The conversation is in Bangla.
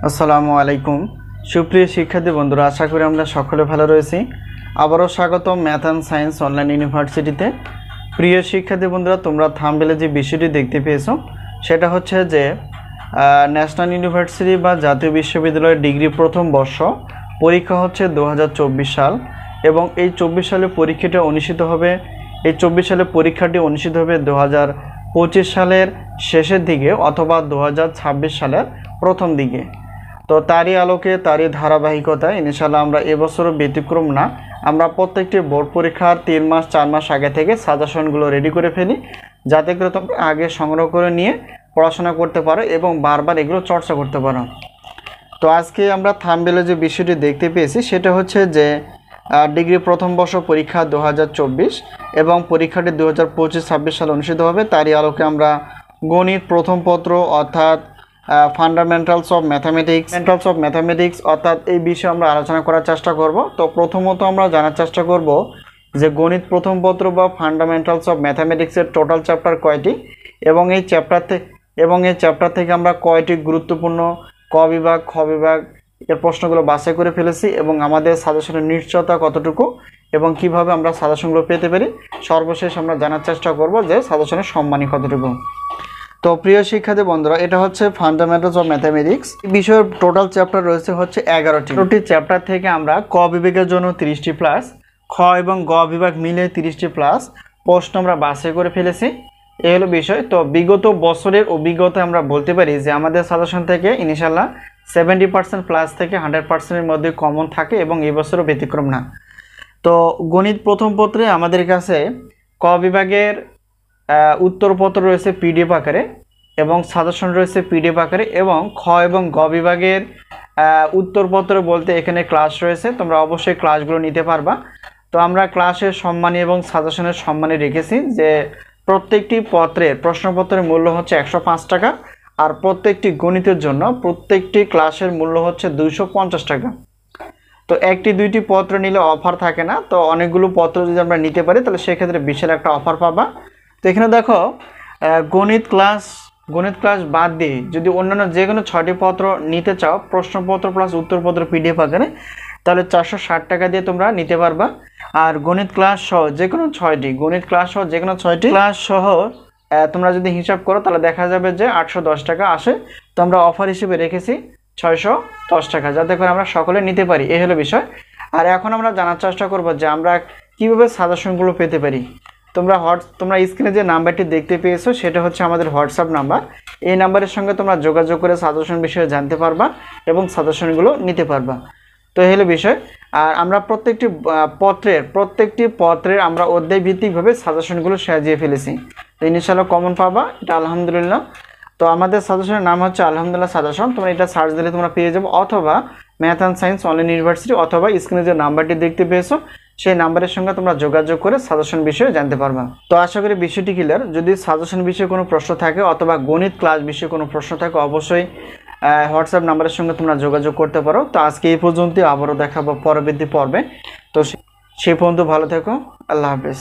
আসসালামু আলাইকুম সুপ্রিয় শিক্ষার্থী বন্ধুরা, আশা করি আমরা সকলে ভালো রয়েছি। আবারও স্বাগতম ম্যাথ অ্যান্ড সায়েন্স অনলাইন ইউনিভার্সিটিতে। প্রিয় শিক্ষার্থী বন্ধুরা, তোমরা থাম্বনেলে যে বিষয়টি দেখতে পেয়েছো সেটা হচ্ছে যে ন্যাশনাল ইউনিভার্সিটি বা জাতীয় বিশ্ববিদ্যালয়ের ডিগ্রি প্রথম বর্ষ পরীক্ষা হচ্ছে 2024 সাল, এবং এই 24 সালে পরীক্ষাটা অনুষ্ঠিত হবে। এই 24 সালে পরীক্ষাটি অনুষ্ঠিত হবে 2025 সালের শেষের দিকে অথবা 2026 সালের প্রথম দিকে। তো তারই আলোকে তারই ধারাবাহিকতায় ইনশাআল্লাহ আমরা এবছরও ব্যতিক্রম না, আমরা প্রত্যেকটি বোর্ড পরীক্ষার 3 মাস 4 মাস আগে থেকে সাজেশনগুলো রেডি করে ফেলি, যাতে করে তোমরা আগে সংগ্রহ করে নিয়ে পড়াশোনা করতে পারো এবং বারবার এগুলো চর্চা করতে পারো। তো আজকে আমরা থাম্বনেলে যে বিষয়টি দেখতে পেয়েছি সেটা হচ্ছে যে ডিগ্রি প্রথম বর্ষ পরীক্ষা 2024 এবং পরীক্ষাটি 2025-26 সালে অনুষ্ঠিত হবে। তারই আলোকে আমরা গণিত প্রথম পত্র অর্থাৎ ফান্ডামেন্টালস অফ ম্যাথামেটিক্স অর্থাৎ এই বিষয়ে আমরা আলোচনা করার চেষ্টা করব। তো প্রথমত আমরা জানার চেষ্টা করব যে গণিত প্রথম পত্র বা ফান্ডামেন্টালস অফ ম্যাথামেটিক্সের টোটাল চ্যাপ্টার কয়টি, এবং এই চ্যাপ্টার থেকে আমরা কয়টি গুরুত্বপূর্ণ ক বিভাগ খ বিভাগ এর প্রশ্নগুলো বাছাই করে ফেলেছি, এবং আমাদের সাজেশনের নিশ্চয়তা কতটুকু এবং কিভাবে আমরা সাজেশনগুলো পেতে পারি, সর্বশেষ আমরা জানার চেষ্টা করব যে সাজেশনের সম্মানী কতটুকু। তো প্রিয় শিক্ষার্থী বন্ধুরা, এটা হচ্ছে ফান্ডামেন্টালস অফ ম্যাথামেটিক্স। এই বিষয়ের টোটাল চ্যাপ্টার রয়েছে হচ্ছে 11টি চ্যাপ্টার থেকে আমরা ক বিভাগের জন্য 30টি প্লাস, খ এবং গ বিভাগ মিলে 30টি প্লাস প্রশ্ন আমরা বাছাই করে ফেলেছি। এই হলো বিষয়। তো বিগত বছরের অভিজ্ঞতা আমরা বলতে পারি যে আমাদের সাজেশন থেকে ইনশাআল্লাহ 70% প্লাস থেকে 100%-এর মধ্যে কমন থাকে, এবং এই বছরও ব্যতিক্রম না। তো গণিত প্রথম পত্রে আমাদের কাছে ক বিভাগের উত্তরপত্র রয়েছে পিডিএফ আকারে এবং সাজেশন রয়েছে পিডিএফ আকারে, এবং খ এবং গ বিভাগের উত্তরপত্র বলতে এখানে ক্লাস রয়েছে, তোমরা অবশ্যই ক্লাসগুলো নিতে পারবা। তো আমরা ক্লাসের সম্মানী এবং সাজেশনের সম্মানী রেখেছি যে প্রত্যেকটি পত্রের প্রশ্নপত্রের মূল্য হচ্ছে 105 টাকা, আর প্রত্যেকটি গণিতের জন্য প্রত্যেকটি ক্লাসের মূল্য হচ্ছে 250 টাকা। তো একটি দুইটি পত্র নিলে অফার থাকে না, তো অনেকগুলো পত্র যদি আমরা নিতে পারি তাহলে সেক্ষেত্রে বিশাল একটা অফার পাবা। তো এখানে দেখো গণিত ক্লাস বাদ দিয়ে যদি অন্যান্য যে কোনো 6টি পত্র নিতে চাও প্রশ্নপত্র প্লাস উত্তরপত্র পিডিএফ আকারে, তাহলে 460 টাকা দিয়ে তোমরা নিতে পারবা। আর গণিত ক্লাস সহ যে কোনো 6টি ক্লাস সহ তোমরা যদি হিসাব করো তাহলে দেখা যাবে যে 810 টাকা আসে। তো আমরা অফার হিসেবে রেখেছি 610 টাকা, যাতে করে আমরা সকলে নিতে পারি। এই হলো বিষয়। আর এখন আমরা জানার চেষ্টা করব যে আমরা কীভাবে সাজেশনগুলো পেতে পারি। তোমরা স্ক্রিনে যে নাম্বারটি দেখতে পেয়েছো সেটা হচ্ছে আমাদের হোয়াটসঅ্যাপ নাম্বার। এই নাম্বারের সঙ্গে তোমরা যোগাযোগ করে সাজেশন বিষয়ে জানতে পারবা এবং সাজেশনগুলো নিতে পারবা। তো এই হলো বিষয়। আর আমরা প্রত্যেকটি পত্রের আমরা অধ্যায় ভিত্তিকভাবে সাজেশনগুলো সাজিয়ে ফেলেছি। তো ইনশাআল্লাহ কমন পাবা, এটা আলহামদুলিল্লাহ। তো আমাদের সাজেশনের নাম হচ্ছে আলহামদুলিল্লাহ সাজেশন। তোমরা এটা সার্চ দিলে তোমরা পেয়ে যাবো, অথবা math and science online university, অথবা স্ক্রিনে যে নাম্বারটি দেখতে পেয়েছো সেই নাম্বারের সঙ্গে তোমরা যোগাযোগ করে সাজেশন বিষয়ে জানতে পারবা। তো আশা করি বিষয়টি ক্লিয়ার। যদি সাজেশন বিষয়ে কোনো প্রশ্ন থাকে অথবা গণিত ক্লাস বিষয়ে কোনো প্রশ্ন থাকে অবশ্যই হোয়াটসঅ্যাপ নাম্বারের সঙ্গে তোমরা যোগাযোগ করতে পারো। তো আজকে এই পর্যন্তই, আবারও দেখাবো পরবর্তী পর্বে। তো সেই পর্যন্ত ভালো থেকো, আল্লাহ হাফেজ।